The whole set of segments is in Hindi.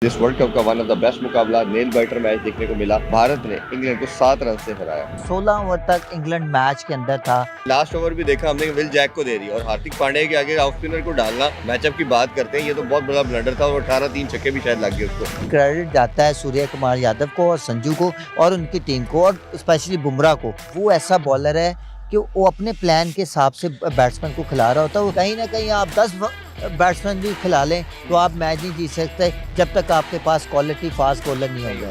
इस वर्ल्ड कप का वन ऑफ द बेस्ट मुकाबला नेल बाइटर मैच देखने को मिला। भारत ने इंग्लैंड को 7 रन से हराया। 16 ओवर तक इंग्लैंड मैच के अंदर था। लास्ट ओवर भी देखा हमने विल जैक को दे दी और हार्दिक पांड्या के आगे ऑफ स्पिनर को डालना। मैचअप की बात करते हैं, ये तो बहुत बड़ा ब्लंडर था और 18 3 छक्के भी शायद लग गए उसको। क्रेडिट जाता है सूर्य कुमार यादव को और संजू को और उनकी टीम को और स्पेशली बुमराह को। वो ऐसा बॉलर है कि वो अपने प्लान के हिसाब से बैट्समैन को खिला रहा होता है। वो कहीं ना कहीं आप 10 बैट्समैन भी खिला लें तो आप मैच नहीं जीत सकते जब तक आपके पास क्वालिटी फास्ट बॉलर नहीं होगा।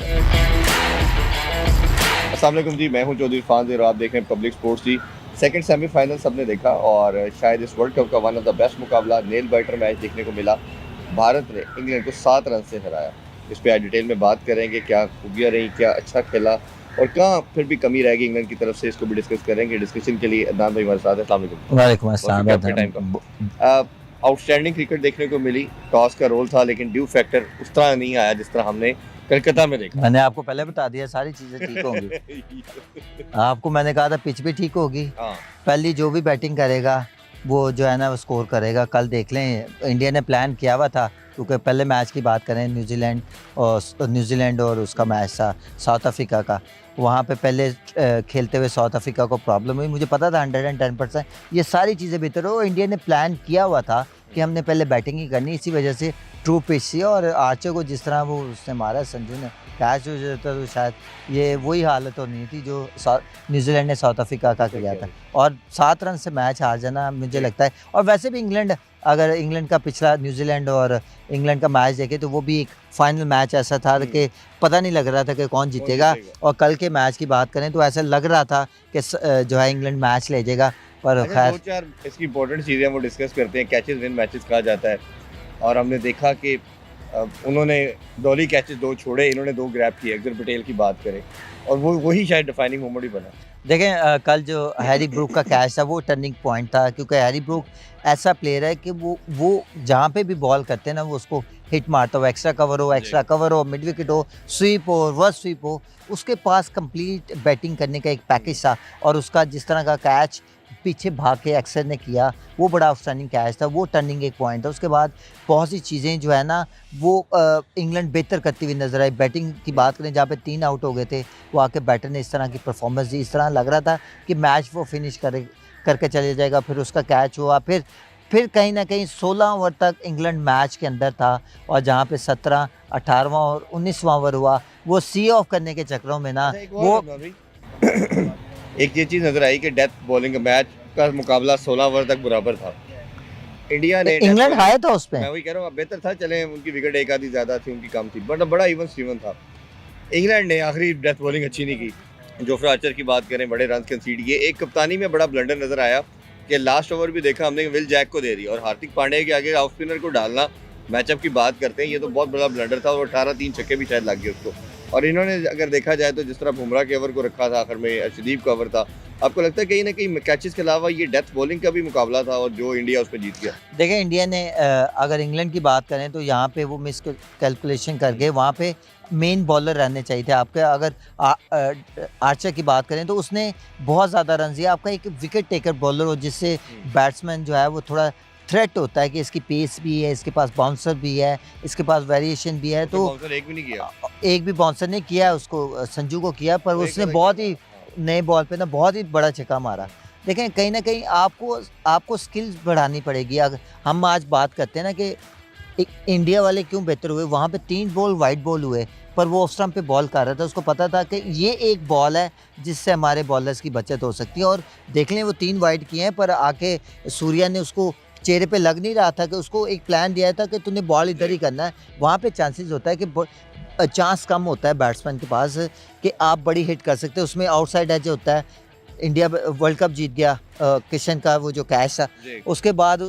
अस्सलाम वालेकुम जी, मैं हूं चौधरी इरफान ज़ेर और आप देख रहे हैं पब्लिक स्पोर्ट्स जी। सेकंड सेमीफाइनल सबने देखा और शायद इस वर्ल्ड कप का वन ऑफ द बेस्ट मुकाबला नेल बाइटर मैच देखने को मिला। भारत ने इंग्लैंड को 7 रन से हराया। इस पर आज डिटेल में बात करेंगे, क्या खूबियाँ रही, क्या अच्छा खेला और कहाँ फिर भी कमी रहेगी इंग्लैंड की तरफ से, इसको भी डिस्कस करेंगे। डिस्कशन के लिए अदनान भाई हमारे साथ है। अस्सलाम वालेकुम। वालेकुम अस्सलाम। आउटस्टैंडिंग क्रिकेट देखने को मिली। टॉस का रोल था लेकिन ड्यू फैक्टर उस तरह नहीं आया जिस तरह हमने कलकत्ता में देखा। मैंने आपको पहले बता दिया सारी चीजें ठीक होंगी। आपको मैंने कहा था पिच भी ठीक होगी। हाँ। पहली जो भी बैटिंग करेगा वो जो है ना वो स्कोर करेगा। कल देख लें, इंडिया ने प्लान किया हुआ था क्योंकि पहले मैच की बात करें न्यूजीलैंड और उसका मैच था साउथ अफ्रीका का। वहाँ पे पहले खेलते हुए साउथ अफ्रीका को प्रॉब्लम हुई। मुझे पता था 110% ये सारी चीज़ें बेहतर हो। इंडिया ने प्लान किया हुआ था कि हमने पहले बैटिंग ही करनी, इसी वजह से ट्रू पिच थी और आर्चर को जिस तरह वो उसने मारा संजू ने कैच हो जाता तो शायद ये वही हालत तो नहीं थी जो न्यूजीलैंड ने साउथ अफ्रीका का किया था। और 7 रन से मैच हार जाना मुझे लगता है। और वैसे भी अगर इंग्लैंड का पिछला न्यूजीलैंड और इंग्लैंड का मैच देखे तो वो भी एक फाइनल मैच ऐसा था कि पता नहीं लग रहा था कि कौन जीतेगा। और कल के मैच की बात करें तो ऐसा लग रहा था कि जो है इंग्लैंड मैच ले जाएगा, पर खैर 2-4 इसकी इंपॉर्टेंट चीज़ें वो डिस्कस करते हैं। कैचेस विन मैचेस कहा जाता है और हमने देखा कि उन्होंने डॉली कैचेस 2 छोड़े, इन्होंने 2 ग्रैब किए। अक्षर पटेल की बात करें और वो वही शायद डिफाइनिंग मोमेंट ही बना। देखें कल जो हैरी ब्रूक का कैच था वो टर्निंग पॉइंट था क्योंकि हैरी ब्रूक ऐसा प्लेयर है कि वो जहाँ पे भी बॉल करते हैं ना वो उसको हिट मारता हो। एक्स्ट्रा कवर हो, मिड विकेट हो, स्वीप हो, रिवर्स स्वीप हो, उसके पास कंप्लीट बैटिंग करने का एक पैकेज था। और उसका जिस तरह का कैच पीछे भाग के एक्सर ने किया वो बड़ा आउटस्टैंडिंग कैच था। वो टर्निंग एक पॉइंट था। उसके बाद बहुत सी चीज़ें जो है ना वो इंग्लैंड बेहतर करती हुई नजर आई। बैटिंग की बात करें जहाँ पे 3 आउट हो गए थे, वो आके बैटर ने इस तरह की परफॉर्मेंस दी, इस तरह लग रहा था कि मैच वो फिनिश करके चले जाएगा। फिर उसका कैच हुआ, फिर कहीं ना कहीं 16 ओवर तक इंग्लैंड मैच के अंदर था और जहाँ पे 17, 18वां और 19वां ओवर हुआ वो सी ऑफ करने के चक्करों में ना वो एक ये चीज़ नजर आई कि डेथ बॉलिंग मैच का मुकाबला 16 ओवर तक बराबर था। इंडिया ने इंग्लैंड हाया था उस पे। मैं वही कह रहा हूँ, बेहतर था। चले उनकी विकेट एक आधी ज़्यादा थी, उनकी कम थी, बट बड़ा इवन स्टीवन था। इंग्लैंड ने आखिरी डेथ बॉलिंग अच्छी नहीं की। जोफ्रा आर्चर की बात करें, बड़े रन कंसीड किए। एक कप्तानी में बड़ा ब्लंडर नजर आया कि लास्ट ओवर भी देखा हमने विल जैक को दे दी और हार्दिक पांड्या के आगे ऑफ स्पिनर को डालना। मैचअप की बात करते हैं, ये तो बहुत बड़ा ब्लंडर था और 18 3 छक्के भी शायद लग गए उसको। और इन्होंने अगर देखा जाए तो जिस तरह बुमराह के ओवर को रखा था, आखिर में अर्शदीप का ओवर था। आपको लगता है कहीं ना कहीं कैचेस के अलावा ये डेथ बॉलिंग का भी मुकाबला था और जो इंडिया उसमें जीत गया? देखें इंडिया ने अगर इंग्लैंड की बात करें तो यहाँ पे वो मिस कैलकुलेशन कर गए। वहाँ पे मेन बॉलर रहने चाहिए थे आपके। अगर आर्चर की बात करें तो उसने बहुत ज़्यादा रन दिया। आपका एक विकेट टेकर बॉलर हो जिससे बैट्समैन जो है वो थोड़ा थ्रेट होता है कि इसकी पेस भी है, इसके पास बाउंसर भी है, इसके पास वेरिएशन भी है। तो एक भी नहीं किया, एक भी बाउंसर ने किया उसको, संजू को किया, पर उसने बहुत ही नए बॉल पे ना बहुत ही बड़ा छक्का मारा। देखें कहीं ना कहीं आपको स्किल्स बढ़ानी पड़ेगी। अगर हम आज बात करते हैं ना कि इंडिया वाले क्यों बेहतर हुए, वहाँ पे 3 बॉल वाइड बॉल हुए पर वो ऑफ स्टंप पे बॉल कर रहा था। उसको पता था कि ये एक बॉल है जिससे हमारे बॉलर्स की बचत हो सकती है। और देख लें वो 3 वाइड किए हैं पर आके सूर्या ने उसको चेहरे पे लग नहीं रहा था कि उसको एक प्लान दिया था कि तूने बॉल इधर ही करना है। वहाँ पे चांसेस होता है कि चांस कम होता है बैट्समैन के पास कि आप बड़ी हिट कर सकते हैं। उसमें आउटसाइड एज होता है। इंडिया वर्ल्ड कप जीत गया, किशन का वो जो कैच था उसके बाद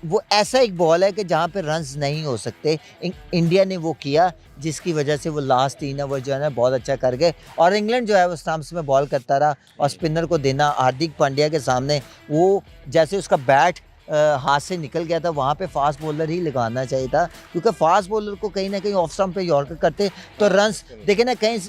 वो ऐसा एक बॉल है कि जहाँ पे रन्स नहीं हो सकते। इंडिया ने वो किया जिसकी वजह से वो लास्ट 3 ओवर जो है ना बहुत अच्छा कर गए। और इंग्लैंड जो है वो स्टंप्स में बॉल करता रहा और स्पिनर को देना हार्दिक पांड्या के सामने वो जैसे उसका बैट हाथ से निकल गया था। वहाँ पे फास्ट बॉलर ही लगाना चाहिए था क्योंकि फास्ट बॉलर को कहीं ना कहीं ऑफ स्टंप पे यॉर्कर करते तो रन्स देखे ना कहीं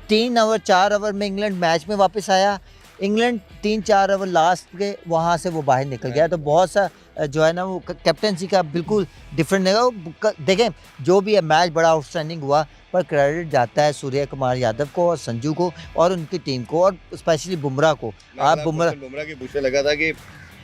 3 ओवर 4 ओवर में इंग्लैंड मैच में वापस आया। इंग्लैंड 3-4 ओवर लास्ट के वहाँ से वो बाहर निकल गया, तो बहुत सा जो है ना वो कैप्टनसी का बिल्कुल डिफरेंट है। देखें जो भी है मैच बड़ा आउटस्टैंडिंग हुआ, पर क्रेडिट जाता है सूर्य कुमार यादव को और संजू को और उनकी टीम को और स्पेशली बुमराह को। आप बुमराह की पूछने लगा था कि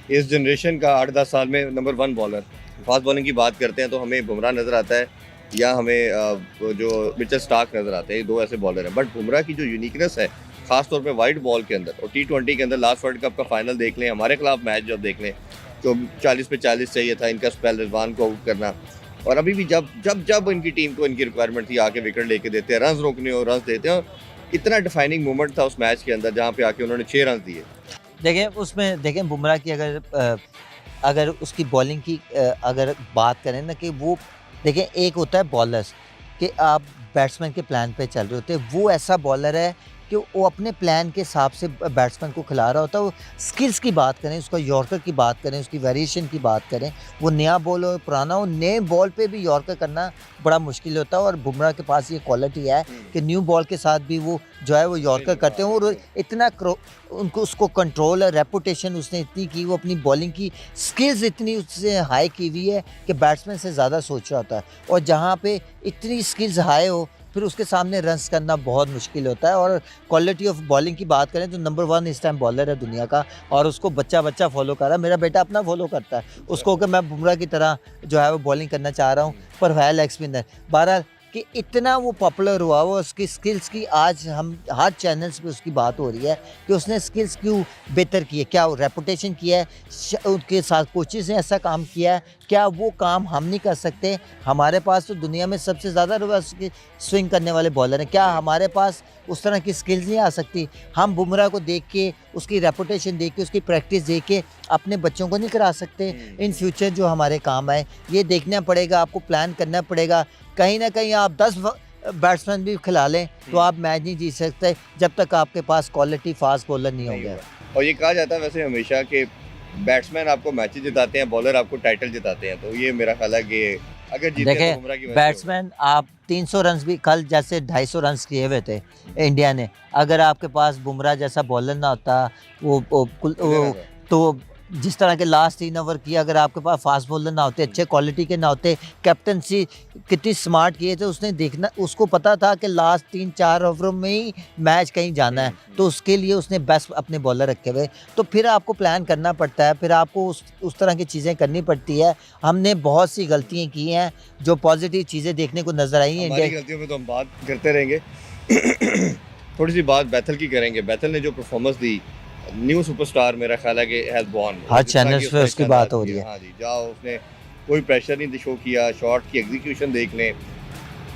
इस जनरेशन का 8-10 साल में नंबर 1 बॉलर, फास्ट बॉलिंग की बात करते हैं तो हमें बुमराह नज़र आता है या हमें जो मिचेल स्टार्क नज़र आते हैं, ये 2 ऐसे बॉलर हैं। बट बुमराह की जो यूनिकनेस है खास तौर पे वाइड बॉल के अंदर और T20 के अंदर, लास्ट वर्ल्ड कप का फाइनल देख लें, हमारे खिलाफ मैच जब देख लें तो 40 पे 40 चाहिए था इनका स्पेल, रिजवान को आउट करना, और अभी भी जब इनकी टीम को इनकी रिक्वायरमेंट थी आके विकेट लेके देते हैं, रन रोकने और रन देते हैं। इतना डिफाइनिंग मोमेंट था उस मैच के अंदर जहाँ पे आके उन्होंने 6 रन दिए। देखें बुमराह की अगर उसकी बॉलिंग की अगर बात करें ना कि वो देखें, एक होता है बॉलर्स कि आप बैट्समैन के प्लान पे चल रहे होते हैं, वो ऐसा बॉलर है कि वो अपने प्लान के हिसाब से बैट्समैन को खिला रहा होता है। वो स्किल्स की बात करें, उसका यॉर्कर की बात करें, उसकी वेरिएशन की बात करें, वो नया बॉल हो पुराना हो, नए बॉल पे भी यॉर्कर करना बड़ा मुश्किल होता है। और बुमराह के पास ये क्वालिटी है कि न्यू बॉल के साथ भी वो जो है वो यॉर्कर करते हैं और इतना उनको उसको कंट्रोल है, रेपुटेशन उसने इतनी की, वो अपनी बॉलिंग की स्किल्स इतनी उससे हाई की हुई है कि बैट्समैन से ज़्यादा सोच रहा होता है। और जहाँ पे इतनी स्किल्स हाई हो फिर उसके सामने रन्स करना बहुत मुश्किल होता है। और क्वालिटी ऑफ बॉलिंग की बात करें तो नंबर 1 इस टाइम बॉलर है दुनिया का, और उसको बच्चा फॉलो कर रहा है। मेरा बेटा अपना फॉलो करता है उसको कि मैं बुमराह की तरह जो है वो बॉलिंग करना चाह रहा हूँ, पर है लेग स्पिनर। बहरहाल कि इतना वो पॉपुलर हुआ, वो उसकी स्किल्स की आज हम हर चैनल्स पे उसकी बात हो रही है कि उसने स्किल्स क्यों बेहतर की है, क्या वो रेपुटेशन किया है, उनके साथ कोचेस ने ऐसा काम किया है, क्या वो काम हम नहीं कर सकते? हमारे पास तो दुनिया में सबसे ज़्यादा रिवर्स स्विंग करने वाले बॉलर हैं, क्या हमारे पास उस तरह की स्किल्स नहीं आ सकती? हम बुमराह को देख के, उसकी रेपुटेशन देख के, उसकी प्रैक्टिस देख के अपने बच्चों को नहीं करा सकते? इन फ्यूचर जो हमारे काम आए ये देखना पड़ेगा, आपको प्लान करना पड़ेगा। कहीं ना कहीं आप 10 बैट्समैन भी खिला लें तो आप मैच नहीं जीत सकते जब तक आपके पास क्वालिटी फास्ट बॉलर नहीं होगा। और ये कहा जाता है वैसे हमेशा कि बैट्समैन आपको मैचेस जिताते हैं, बॉलर आपको टाइटल जिताते हैं, तो ये मेरा ख्याल है कि अगर जीते तो बुमराह की वजह से बैट्समैन आप 300 रन भी कल जैसे 250 रन किए हुए थे इंडिया ने, अगर आपके पास बुमराह जैसा बॉलर ना होता तो जिस तरह के लास्ट 3 ओवर किया, अगर आपके पास फास्ट बॉलर ना होते, अच्छे क्वालिटी के ना होते, कैप्टनसी कितनी स्मार्ट किए थे उसने, देखना उसको पता था कि लास्ट 3-4 ओवरों में ही मैच कहीं जाना है, तो उसके लिए उसने बेस्ट अपने बॉलर रखे हुए। तो फिर आपको प्लान करना पड़ता है, फिर आपको उस तरह की चीज़ें करनी पड़ती है। हमने बहुत सी गलतियाँ की हैं जो पॉजिटिव चीज़ें देखने को नजर आई हैं। हमारी गलतियों पे तो हम बात करते रहेंगे। थोड़ी सी बात बैथल की करेंगे। बैथल ने जो परफॉर्मेंस दी, न्यू सुपरस्टार मेरा ख्याल है कि हैज बॉर्न, हर चैनल्स पे उसकी बात हो रही है। हाँ जी, जाओ, उसने कोई प्रेशर नहीं शो किया, शॉट की एग्जीक्यूशन देख लें,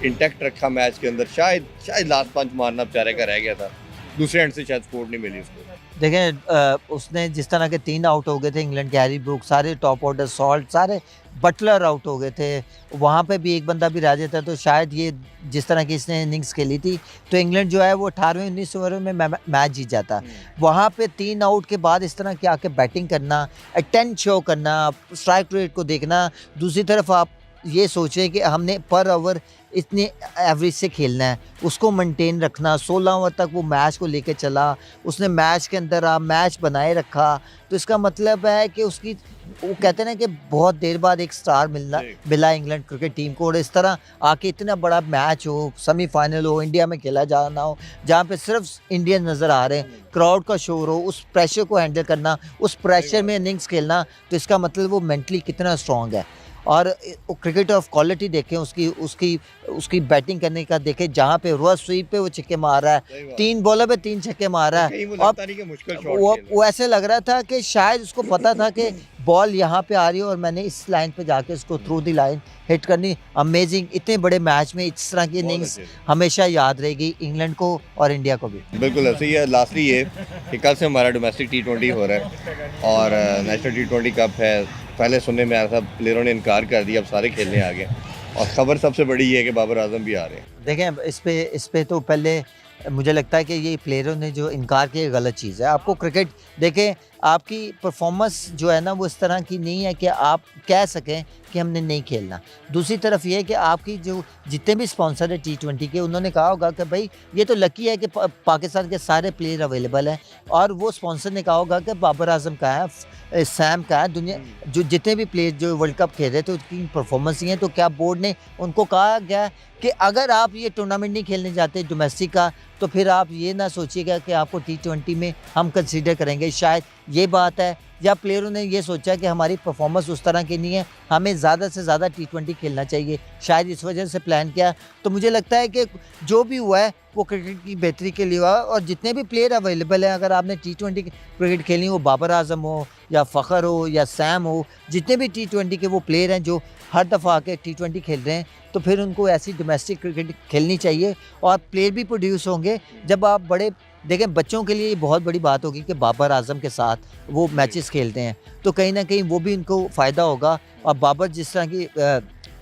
इंटैक्ट रखा मैच के अंदर। शायद लास्ट पंच मारना बेचारे का रह गया था, दूसरे एंड से शायद सपोर्ट नहीं मिली उसको। देखें उसने जिस तरह के 3 आउट हो गए थे इंग्लैंड के, हैरी ब्रूक, सारे टॉप ऑर्डर, सॉल्ट, सारे बटलर आउट हो गए थे, वहाँ पे भी एक बंदा भी रह जाता, तो शायद ये जिस तरह की इसने इनिंग्स खेली थी तो इंग्लैंड जो है वो 18-19 ओवर में मैच जीत जाता। वहाँ पे 3 आउट के बाद इस तरह के आके बैटिंग करना, अटेंट शो करना, स्ट्राइक रेट को देखना, दूसरी तरफ आप ये सोचें कि हमने पर ओवर इतने एवरेज से खेलना है, उसको मेंटेन रखना। 16 ओवर तक वो मैच को लेके चला, उसने मैच के अंदर मैच बनाए रखा, तो इसका मतलब है कि उसकी, वो कहते हैं ना कि बहुत देर बाद एक स्टार मिला इंग्लैंड क्रिकेट टीम को। और इस तरह आके इतना बड़ा मैच हो, सेमीफाइनल हो, इंडिया में खेला जाना हो, जहाँ पे सिर्फ इंडियन नज़र आ रहे हैं, क्राउड का शोर हो, उस प्रेशर को हैंडल करना, उस प्रेशर में इनिंग्स खेलना, तो इसका मतलब वो मेंटली कितना स्ट्रॉन्ग है। और क्रिकेट ऑफ क्वालिटी देखें, उसकी बैटिंग करने का देखें, जहाँ पे रिवर्स स्वीप पे वो छक्के मार रहा है, 3 बॉलर पे 3 छक्के मार रहा है, और वो ऐसे लग रहा था कि शायद उसको पता था कि बॉल यहाँ पे आ रही है और मैंने इस लाइन पे जाके उसको थ्रू दी लाइन हिट करनी। अमेजिंग, इतने बड़े मैच में इस तरह की इनिंग्स हमेशा याद रहेगी इंग्लैंड को और इंडिया को भी। बिल्कुल ऐसे ही है। लास्टली ये कि कल से हमारा डोमेस्टिक T20 हो रहा है और नेशनल T20 कप है। पहले सुनने में आया था प्लेयरों ने इनकार कर दिया, अब सारे खेलने आ गए, और ख़बर सबसे बड़ी ये है कि बाबर आजम भी आ रहे हैं। देखें इस पे तो पहले मुझे लगता है कि ये प्लेयरों ने जो इनकार किया गलत चीज़ है। आपको क्रिकेट देखें, आपकी परफॉर्मेंस जो है ना वो इस तरह की नहीं है कि आप कह सकें कि हमने नहीं खेलना। दूसरी तरफ ये है कि आपकी जो जितने भी स्पॉन्सर है T20 के, उन्होंने कहा होगा कि भाई ये तो लकी है कि पाकिस्तान के सारे प्लेयर अवेलेबल हैं, और वो स्पॉन्सर ने कहा होगा कि बाबर आजम का है, सैम का है, दुनिया जो जितने भी प्लेयर जो वर्ल्ड कप खेल रहे थे उसकी परफॉर्मेंस ही है। तो क्या बोर्ड ने उनको कहा गया कि अगर आप ये टूर्नामेंट नहीं खेलने जाते डोमेस्टिक का, तो फिर आप ये ना सोचिएगा कि आपको T20 में हम कंसीडर करेंगे, शायद ये बात है। या प्लेयरों ने ये सोचा कि हमारी परफॉर्मेंस उस तरह की नहीं है, हमें ज़्यादा से ज़्यादा T20 खेलना चाहिए, शायद इस वजह से प्लान किया। तो मुझे लगता है कि जो भी हुआ है वो क्रिकेट की बेहतरी के लिए हुआ, और जितने भी प्लेयर अवेलेबल हैं, अगर आपने T20 क्रिकेट खेलनी हो, बाबर आजम हो या फ़खर हो या सैम हो, जितने भी T20 के वो प्लेयर हैं जो हर दफ़ा आके T20 खेल रहे हैं, तो फिर उनको ऐसी डोमेस्टिक क्रिकेट खेलनी चाहिए और प्लेयर भी प्रोड्यूस होंगे। जब आप बड़े देखें, बच्चों के लिए ये बहुत बड़ी बात होगी कि बाबर आजम के साथ वो मैचेस खेलते हैं, तो कहीं ना कहीं वो भी उनको फ़ायदा होगा। और बाबर जिस तरह की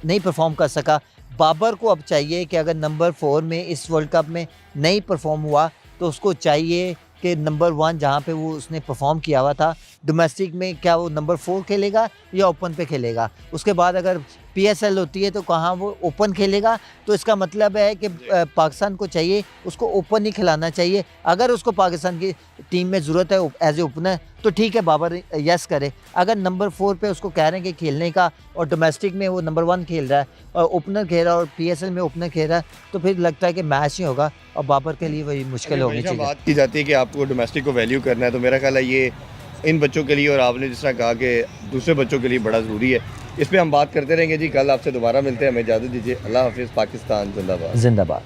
नहीं परफॉर्म कर सका, बाबर को अब चाहिए कि अगर नंबर 4 में इस वर्ल्ड कप में नहीं परफॉर्म हुआ, तो उसको चाहिए कि नंबर 1 जहाँ पे वो उसने परफॉर्म किया हुआ था डोमेस्टिक में, क्या वो नंबर 4 खेलेगा या ओपन पे खेलेगा। उसके बाद अगर PSL होती है तो कहाँ वो ओपन खेलेगा। तो इसका मतलब है कि पाकिस्तान को चाहिए उसको ओपन ही खिलाना चाहिए। अगर उसको पाकिस्तान की टीम में ज़रूरत है एज ए ओपनर, तो ठीक है, बाबर यस करे। अगर नंबर 4 पे उसको कह रहे हैं कि खेलने का, और डोमेस्टिक में वो नंबर 1 खेल रहा है और ओपनर खेल रहा है और PSL में ओपनर खेल रहा है, तो फिर लगता है कि मैच ही होगा और बाबर के लिए वही मुश्किल होनी चाहिए। बात की जाती है कि आपको डोमेस्टिक को वैल्यू करना है, तो मेरा ख्याल है ये इन बच्चों के लिए, और आपने जिस तरह कहा कि दूसरे बच्चों के लिए बड़ा ज़रूरी है। इस पे हम बात करते रहेंगे जी। कल आपसे दोबारा मिलते हैं, हमें इजाज़त दीजिए। अल्लाह हाफिज़। पाकिस्तान जिंदाबाद। जिंदाबाद।